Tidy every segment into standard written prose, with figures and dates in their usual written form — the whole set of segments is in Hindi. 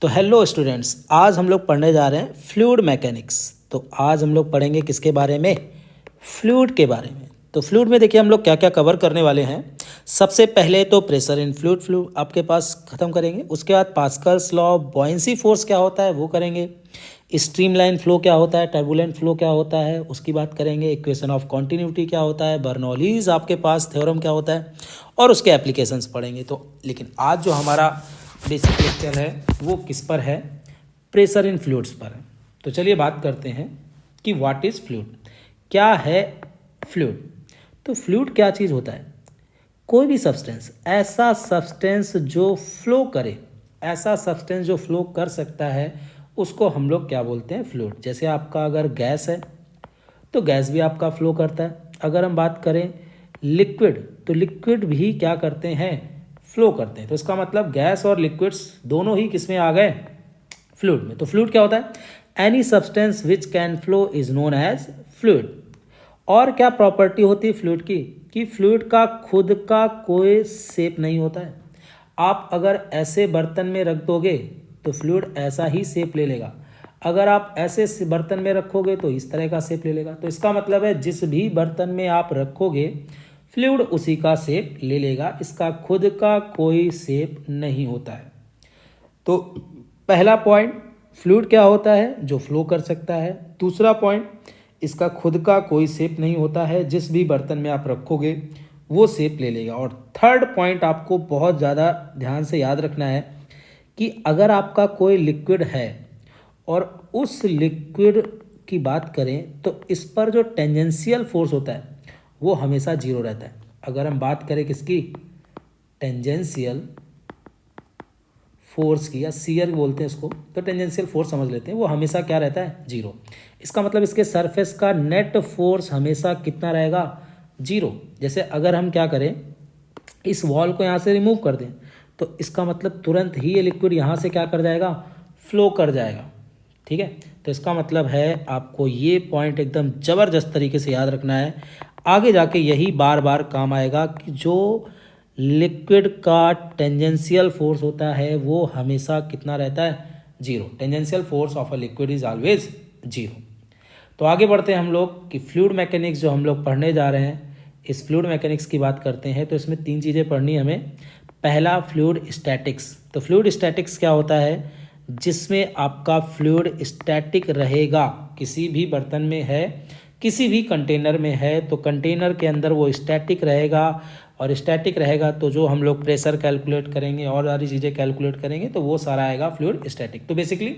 तो हेलो स्टूडेंट्स, आज हम लोग पढ़ने जा रहे हैं फ्लूइड मैकेनिक्स। तो आज हम लोग पढ़ेंगे किसके बारे में? फ्लूइड के बारे में। तो फ्लूइड में देखिए हम लोग क्या क्या कवर करने वाले हैं। सबसे पहले तो प्रेशर इन फ्लूइड फ्लूइड आपके पास ख़त्म करेंगे। उसके बाद पास्कल्स लॉ, बॉयंसी फोर्स क्या होता है वो करेंगे। स्ट्रीमलाइन फ्लो क्या होता है, टर्बुलेंट फ्लो क्या होता है उसकी बात करेंगे। इक्वेशन ऑफ कॉन्टिन्यूटी क्या होता है, बर्नौलीज आपके पास थ्योरम क्या होता है, और उसके एप्लीकेशंस पढ़ेंगे। तो लेकिन आज जो हमारा बेसिक लेक्चर है वो किस पर है? प्रेशर इन फ्लूइड्स पर है। तो चलिए बात करते हैं कि व्हाट इज़ फ्लूइड, क्या है फ्लूइड। तो फ्लूइड क्या चीज़ होता है? कोई भी सब्सटेंस, ऐसा सब्सटेंस जो फ्लो करे, ऐसा सब्सटेंस जो फ्लो कर सकता है उसको हम लोग क्या बोलते हैं? फ्लूइड। जैसे आपका अगर गैस है तो गैस भी आपका फ्लो करता है। अगर हम बात करें लिक्विड, तो लिक्विड भी क्या करते हैं? फ्लो करते हैं। तो इसका मतलब गैस और लिक्विड्स दोनों ही किस में आ गए? फ्लूइड में। तो फ्लूइड क्या होता है? Any substance which can flow is known as fluid. और क्या प्रॉपर्टी होती है फ्लूइड की? कि फ्लूइड का खुद का कोई शेप नहीं होता है। आप अगर ऐसे बर्तन में रख दोगे तो फ्लूइड ऐसा ही शेप ले लेगा। अगर आप ऐसे बर्तन में रखोगे तो इस तरह का शेप ले लेगा। तो इसका मतलब है जिस भी बर्तन में आप रखोगे फ्लूइड उसी का शेप ले लेगा, इसका खुद का कोई शेप नहीं होता है। तो पहला पॉइंट, फ्लूइड क्या होता है? जो फ्लो कर सकता है। दूसरा पॉइंट, इसका खुद का कोई शेप नहीं होता है, जिस भी बर्तन में आप रखोगे वो शेप ले लेगा। और थर्ड पॉइंट आपको बहुत ज़्यादा ध्यान से याद रखना है कि अगर आपका कोई लिक्विड है और उस लिक्विड की बात करें तो इस पर जो टेंजेंशियल फोर्स होता है वो हमेशा जीरो रहता है। अगर हम बात करें किसकी? टेंजेंशियल फोर्स की, या सीयर बोलते हैं इसको, तो टेंजेंशियल फोर्स समझ लेते हैं, वो हमेशा क्या रहता है? जीरो। इसका मतलब इसके सरफेस का नेट फोर्स हमेशा कितना रहेगा? जीरो। जैसे अगर हम क्या करें, इस वॉल को यहाँ से रिमूव कर दें तो इसका मतलब तुरंत ही ये लिक्विड यहाँ से क्या कर जाएगा? फ्लो कर जाएगा। ठीक है, तो इसका मतलब है आपको ये पॉइंट एकदम ज़बरदस्त तरीके से याद रखना है। आगे जाके यही बार बार काम आएगा कि जो लिक्विड का टेंजेंशियल फोर्स होता है वो हमेशा कितना रहता है? Zero. Tangential force of a liquid is always zero. तो आगे बढ़ते हैं हम लोग कि फ्लूइड मैकेनिक्स जो हम लोग पढ़ने जा रहे हैं, इस फ्लूइड मैकेनिक्स की बात करते हैं तो इसमें तीन चीज़ें पढ़नी हमें। पहला, फ्लूइड स्टैटिक्स। तो फ्लूइड स्टैटिक्स क्या होता है? जिसमें आपका फ्लूइड स्टैटिक रहेगा। किसी भी बर्तन में है, किसी भी कंटेनर में है तो कंटेनर के अंदर वो स्टैटिक रहेगा। और स्टैटिक रहेगा तो जो हम लोग प्रेशर कैलकुलेट करेंगे और सारी चीज़ें कैलकुलेट करेंगे तो वो सारा आएगा फ्लूइड स्टैटिक। तो बेसिकली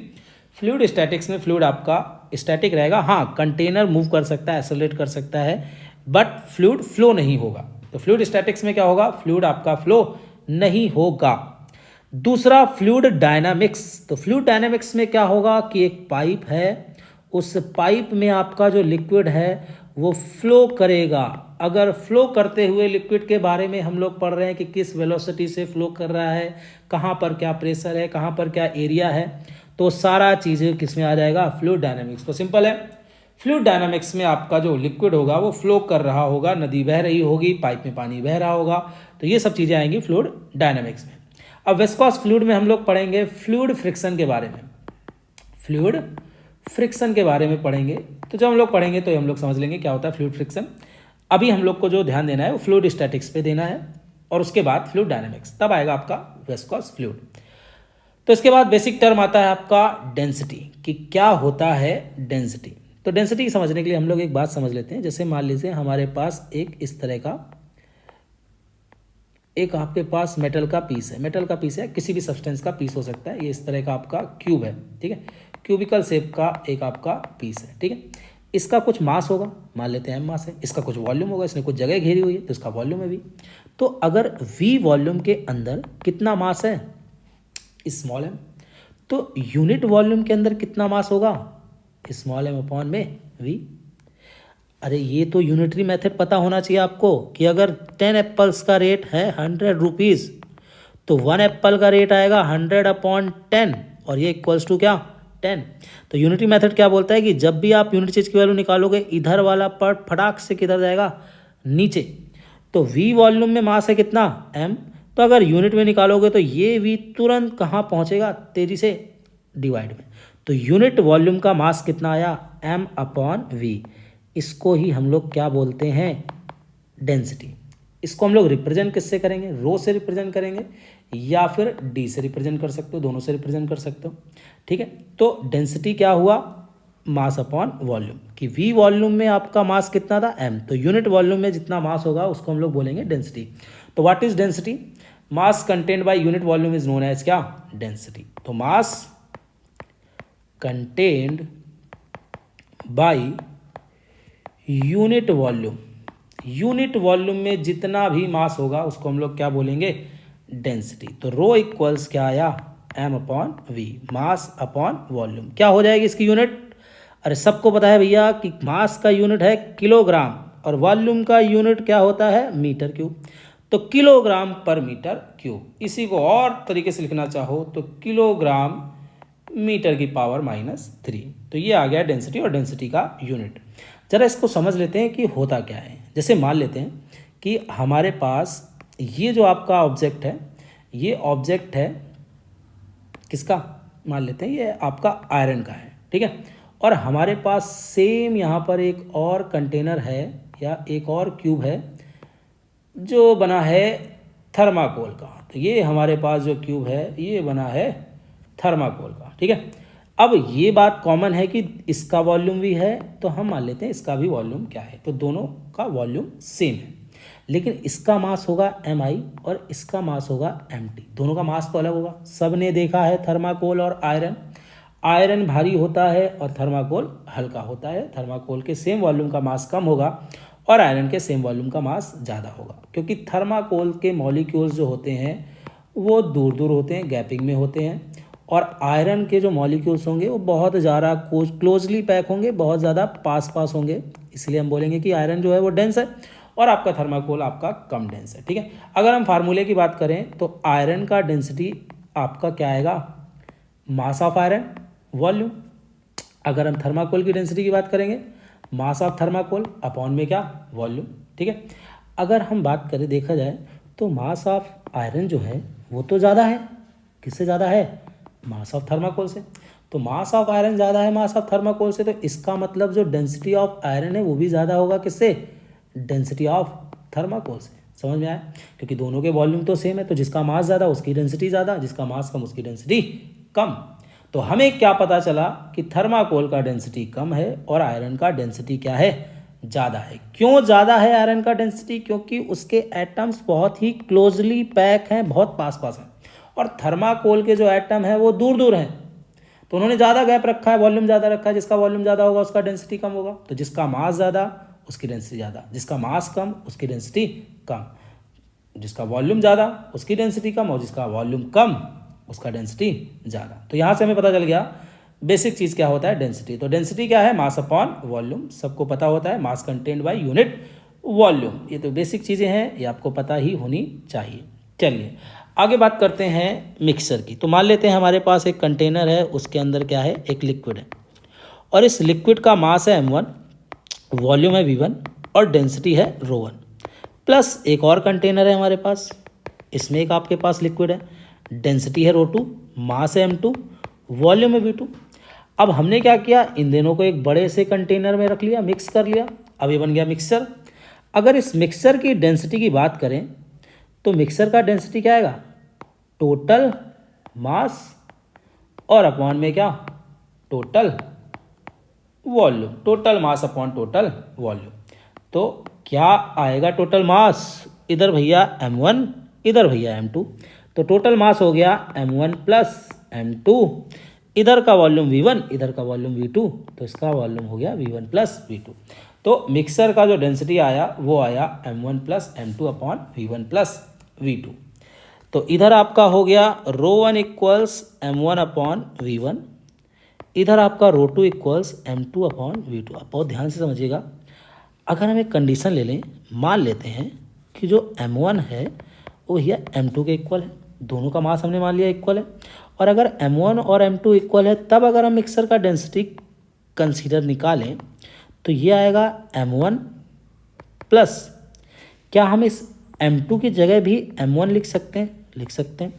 फ्लूइड स्टैटिक्स में फ्लूइड आपका स्टैटिक रहेगा। हाँ, कंटेनर मूव कर सकता है, एक्सेलरेट कर सकता है, बट फ्लूइड फ्लो नहीं होगा। तो फ्लूइड स्टैटिक्स में क्या होगा? फ्लूइड आपका फ्लो नहीं होगा। दूसरा, फ्लूइड डायनामिक्स। तो फ्लूइड डायनामिक्स में क्या होगा कि एक पाइप है, उस पाइप में आपका जो लिक्विड है वो फ्लो करेगा। अगर फ्लो करते हुए लिक्विड के बारे में हम लोग पढ़ रहे हैं कि किस वेलोसिटी से फ्लो कर रहा है, कहाँ पर क्या प्रेशर है, कहाँ पर क्या एरिया है, तो सारा चीज़ें किस में आ जाएगा? Fluid dynamics. तो सिंपल है, फ्लूइड डायनामिक्स में आपका जो लिक्विड होगा वो फ्लो कर रहा होगा, नदी बह रही होगी, पाइप में पानी बह रहा होगा, तो ये सब चीज़ें आएंगी फ्लूइड डायनामिक्स में। अब विस्कॉस फ्लूइड में हम लोग पढ़ेंगे फ्लूइड फ्रिक्शन के बारे में। फ्लूइड फ्रिक्शन के बारे में पढ़ेंगे। तो जब हम लोग पढ़ेंगे तो हम लोग समझ लेंगे क्या होता है फ्लूइड फ्रिक्शन। अभी हम लोग को जो ध्यान देना है वो फ्लूइड स्टैटिक्स पे देना है और उसके बाद फ्लूइड डायनामिक्स, तब आएगा आपका विस्कॉस फ्लूइड। तो इसके बाद बेसिक टर्म आता है आपका डेंसिटी, कि क्या होता है डेंसिटी। तो डेंसिटी समझने के लिए हम लोग एक बात समझ लेते हैं। जैसे मान लीजिए हमारे पास एक इस तरह का एक आपके पास मेटल का पीस है, मेटल का पीस है, किसी भी सब्सटेंस का पीस हो सकता है। ये इस तरह का आपका क्यूब है, ठीक है, क्यूबिकल शेप का एक आपका पीस है, ठीक है। इसका कुछ मास होगा, मान लेते हैं एम मास है। इसका कुछ वॉल्यूम होगा, इसने कुछ जगह घेरी हुई है तो इसका वॉल्यूम है वी। तो अगर वी वॉल्यूम के अंदर कितना मास है? Small m. तो यूनिट वॉल्यूम के अंदर कितना मास होगा? स्मॉल एम अपॉन में वी। अरे ये तो यूनिटरी मेथड पता होना चाहिए आपको कि अगर 10 एप्पल्स का रेट है 100 रुपीज़ तो 1 एप्पल का रेट आएगा 100/10 और ये इक्वल्स टू क्या? 10। तो यूनिटरी मेथड क्या बोलता है कि जब भी आप यूनिट चीज़ की वैल्यू निकालोगे इधर वाला पार्ट फटाक से किधर जाएगा? नीचे। तो वी वॉल्यूम में मास है कितना? m। तो अगर यूनिट में निकालोगे तो ये वी तुरंत कहाँ पहुँचेगा? तेजी से डिवाइड में। तो यूनिट वॉल्यूम का मास कितना आया, m/v। इसको ही हम लोग क्या बोलते हैं, डेंसिटी। इसको हम लोग रिप्रेजेंट किससे करेंगे, रो से रिप्रेजेंट करेंगे या फिर डी से रिप्रेजेंट कर सकते हो, दोनों से रिप्रेजेंट कर सकते हो। ठीक है, तो डेंसिटी क्या हुआ, मास अपॉन वॉल्यूम, कि वी वॉल्यूम में आपका मास कितना था, m, तो यूनिट वॉल्यूम में जितना मास होगा उसको हम लोग बोलेंगे डेंसिटी। तो what is density, mass contained by unit volume is known as क्या, डेंसिटी। तो mass contained by unit volume, unit volume में जितना भी मास होगा उसको हम लोग क्या बोलेंगे, डेंसिटी। तो रो इक्वल्स क्या आया, m/v, मास अपॉन वॉल्यूम। क्या हो जाएगी इसकी यूनिट, अरे सबको पता है भैया कि मास का यूनिट है किलोग्राम और वॉल्यूम का यूनिट क्या होता है, मीटर क्यूब। तो किलोग्राम पर मीटर क्यूब, इसी को और तरीके से लिखना चाहो तो किलोग्राम मीटर की पावर -3। तो ये आ गया डेंसिटी और डेंसिटी का यूनिट। जरा इसको समझ लेते हैं कि होता क्या है। जैसे मान लेते हैं कि हमारे पास ये जो आपका ऑब्जेक्ट है, ये ऑब्जेक्ट है किसका, मान लेते हैं ये आपका आयरन का है, ठीक है। और हमारे पास सेम यहाँ पर एक और कंटेनर है या एक और क्यूब है जो बना है थर्माकोल का। तो ये हमारे पास जो क्यूब है ये बना है थर्माकोल का, ठीक है। अब ये बात कॉमन है कि इसका वॉल्यूम भी है, तो हम मान लेते हैं इसका भी वॉल्यूम क्या है, तो दोनों का वॉल्यूम सेम है। लेकिन इसका मास होगा mi और इसका मास होगा mt, दोनों का मास तो अलग होगा। सब ने देखा है थर्माकोल और आयरन, आयरन भारी होता है और थर्माकोल हल्का होता है। थर्माकोल के सेम वॉल्यूम का मास कम होगा और आयरन के सेम वॉल्यूम का मास ज़्यादा होगा, क्योंकि थर्माकोल के मॉलिक्यूल्स जो होते हैं वो दूर दूर होते हैं, गैपिंग में होते हैं, और आयरन के जो मॉलिक्यूल्स होंगे वो बहुत ज़्यादा क्लोजली पैक होंगे, बहुत ज़्यादा पास पास होंगे। इसलिए हम बोलेंगे कि आयरन जो है वो डेंस है और आपका थर्माकोल आपका कम डेंस है, ठीक है। अगर हम फार्मूले की बात करें तो आयरन का डेंसिटी आपका क्या आएगा, मास ऑफ आयरन वॉल्यूम। अगर हम थर्माकोल की डेंसिटी की बात करेंगे, मास ऑफ थर्माकोल अपॉन में क्या, वॉल्यूम, ठीक है। अगर हम बात करें, देखा जाए तो मास ऑफ आयरन जो है वो तो ज़्यादा है, किससे ज़्यादा है, मास ऑफ थर्माकोल से। तो मास ऑफ आयरन ज़्यादा है मास ऑफ थर्माकोल से, तो इसका मतलब जो डेंसिटी ऑफ आयरन है वो भी ज़्यादा होगा किससे, डेंसिटी ऑफ थर्माकोल से। समझ में आया, क्योंकि दोनों के वॉल्यूम तो सेम है, तो जिसका मास ज़्यादा उसकी डेंसिटी ज़्यादा, जिसका मास कम उसकी डेंसिटी कम। तो हमें क्या पता चला कि थर्माकोल का डेंसिटी कम है और आयरन का डेंसिटी क्या है, ज़्यादा है। क्यों ज़्यादा है आयरन का डेंसिटी, क्योंकि उसके एटम्स बहुत ही क्लोजली पैक हैं, बहुत पास पास हैं, और थर्माकोल के जो एटम है वो दूर दूर हैं, तो उन्होंने ज़्यादा गैप रखा है, वॉल्यूम ज़्यादा रखा है। जिसका वॉल्यूम ज़्यादा होगा उसका डेंसिटी कम होगा, तो जिसका मास ज़्यादा उसकी डेंसिटी ज़्यादा, जिसका मास कम उसकी डेंसिटी कम, जिसका वॉल्यूम ज़्यादा उसकी डेंसिटी कम और जिसका वॉल्यूम कम उसका डेंसिटी ज़्यादा। तो यहाँ से हमें पता चल गया बेसिक चीज़ क्या होता है, डेंसिटी। तो डेंसिटी क्या है, मास अपॉन वॉल्यूम, सबको पता होता है, मास कंटेन्ड बाय यूनिट वॉल्यूम। ये तो बेसिक चीज़ें हैं, ये आपको पता ही होनी चाहिए। चलिए आगे बात करते हैं मिक्सर की। तो मान लेते हैं हमारे पास एक कंटेनर है, उसके अंदर क्या है, एक लिक्विड है, और इस लिक्विड का मास है m1, वॉल्यूम है v1 और डेंसिटी है ρ1, प्लस एक और कंटेनर है हमारे पास, इसमें एक आपके पास लिक्विड है, डेंसिटी है ρ2, मास है m2, वॉल्यूम है v2। अब हमने क्या किया, इन दोनों को एक बड़े से कंटेनर में रख लिया, मिक्स कर लिया, अब ये बन गया मिक्सर। अगर इस मिक्सर की डेंसिटी की बात करें तो मिक्सर का डेंसिटी क्या आएगा, टोटल मास और अपॉन में क्या, total volume, total mass upon total volume. तो क्या आएगा टोटल मास, इधर भैया m1 इधर भैया m2, तो टोटल मास हो गया m1 प्लस m2, इधर का वॉल्यूम v1 इधर का वॉल्यूम v2, तो इसका वॉल्यूम हो गया v1 प्लस v2। तो मिक्सर का जो डेंसिटी आया वो आया m1 plus m2 upon v1 plus v2। तो इधर आपका हो गया ρ1 इक्वल्स m1 अपॉन v1, इधर आपका ρ2 इक्वल्स m2 अपॉन v2। आप बहुत ध्यान से समझिएगा, अगर हम एक कंडीशन ले लें, मान लेते हैं कि जो m1 है वो यह m2 के इक्वल है, दोनों का मास हमने मान लिया इक्वल है, और अगर m1 और m2 इक्वल है तब अगर हम मिक्सर का डेंसिटी कंसीडर निकालें तो ये आएगा m1 प्लस, क्या हम इस m2 की जगह भी m1 लिख सकते हैं, लिख सकते हैं,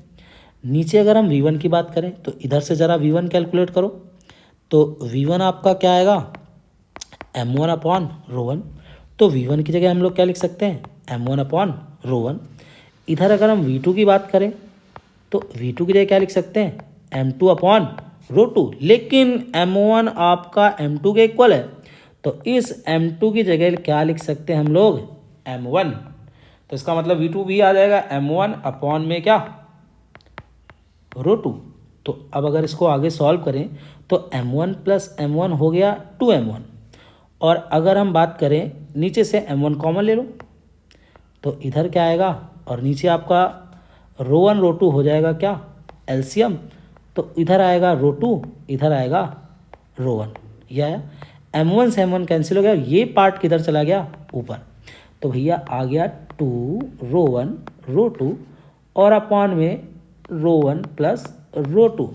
नीचे अगर हम V1 की बात करें तो इधर से ज़रा V1 कैलकुलेट करो, तो V1 आपका क्या आएगा, M1 अपॉन रो1। तो V1 की जगह हम लोग क्या लिख सकते हैं, M1 अपॉन रो1। इधर अगर हम V2 की बात करें तो V2 की जगह क्या लिख सकते हैं, M2 अपॉन रो2। लेकिन M1 आपका M2 के इक्वल है, तो इस M2 की जगह क्या लिख सकते हैं हम लोग, M1। तो इसका मतलब V2 भी आ जाएगा M1 अपॉन में क्या, रो2। तो अब अगर इसको आगे सॉल्व करें तो M1 प्लस M1 हो गया 2M1। और अगर हम बात करें नीचे से M1 कॉमन ले लो तो इधर क्या आएगा, और नीचे आपका रो1 रो2 हो जाएगा क्या, एलसीएम। तो इधर आएगा रो2, इधर आएगा रो1। ये आया, M1 से M1 कैंसिल हो गया, ये पार्ट किधर चला गया, ऊपर। तो भैया आ गया 2 रो1 रो2 और अपॉन में रो1 प्लस रो2।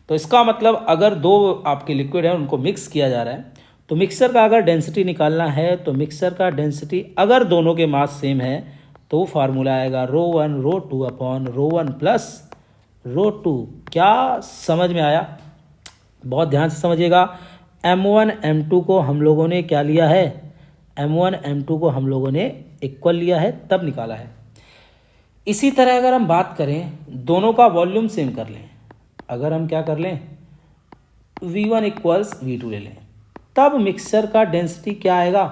तो इसका मतलब अगर दो आपके लिक्विड है उनको मिक्स किया जा रहा है, तो मिक्सर का अगर डेंसिटी निकालना है तो मिक्सर का डेंसिटी अगर दोनों के मास सेम है तो वो फार्मूला आएगा रो1 रो2 अपॉन रो1 प्लस रो2। क्या समझ में आया, बहुत ध्यान से समझिएगा। M1 M2 को हम लोगों ने क्या लिया है, M1 M2 को हम लोगों ने इक्वल लिया है, तब निकाला है। इसी तरह अगर हम बात करें दोनों का वॉल्यूम सेम कर लें, अगर हम क्या कर लें, V1 इक्वल्स V2 ले लें, तब मिक्सर का डेंसिटी क्या आएगा।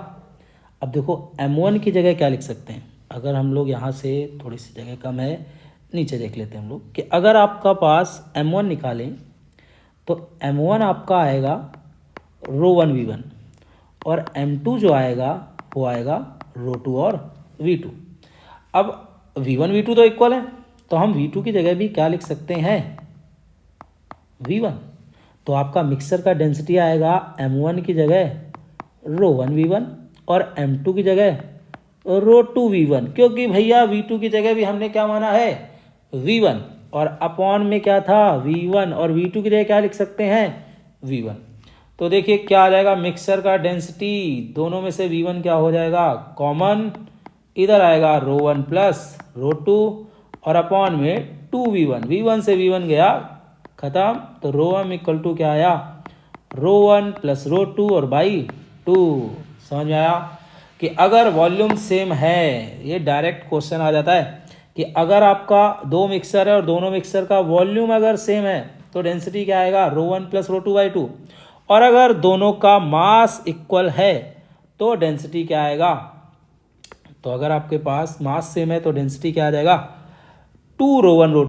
अब देखो M1 की जगह क्या लिख सकते हैं, अगर हम लोग यहाँ से थोड़ी सी जगह कम है, नीचे देख लेते हैं हम लोग कि अगर आपका पास M1 निकालें तो M1 आपका आएगा रो1 V1 और M2 जो आएगा वो आएगा रो2 और V2। अब V1 V2 तो इक्वल है, तो हम V2 की जगह भी क्या लिख सकते हैं, V1। तो आपका मिक्सर का डेंसिटी आएगा M1 की जगह रो1 V1 और M2 की जगह रो2 V1, क्योंकि भैया V2 की जगह भी हमने क्या माना है, V1, और अपॉन में क्या था, V1, और V2 की जगह क्या लिख सकते हैं, V1। तो देखिए क्या आ जाएगा, मिक्सर का डेंसिटी दोनों में से V1 क्या हो जाएगा, कॉमन, इधर आएगा रो1 प्लस रो2 और अपॉन में 2V1, V1 से V1 गया खत्म। तो रो1 इक्वल टू क्या आया, रो1 प्लस रो2 और बाई 2। समझ में आया कि अगर वॉल्यूम सेम है, ये डायरेक्ट क्वेश्चन आ जाता है कि अगर आपका दो मिक्सर है और दोनों मिक्सर का वॉल्यूम अगर सेम है तो डेंसिटी क्या आएगा, रो1 प्लस रो2 बाई 2। और अगर दोनों का मास इक्वल है तो डेंसिटी क्या आएगा, तो अगर आपके पास मास सेम है तो डेंसिटी क्या आ जाएगा, 2 रो1 रो2।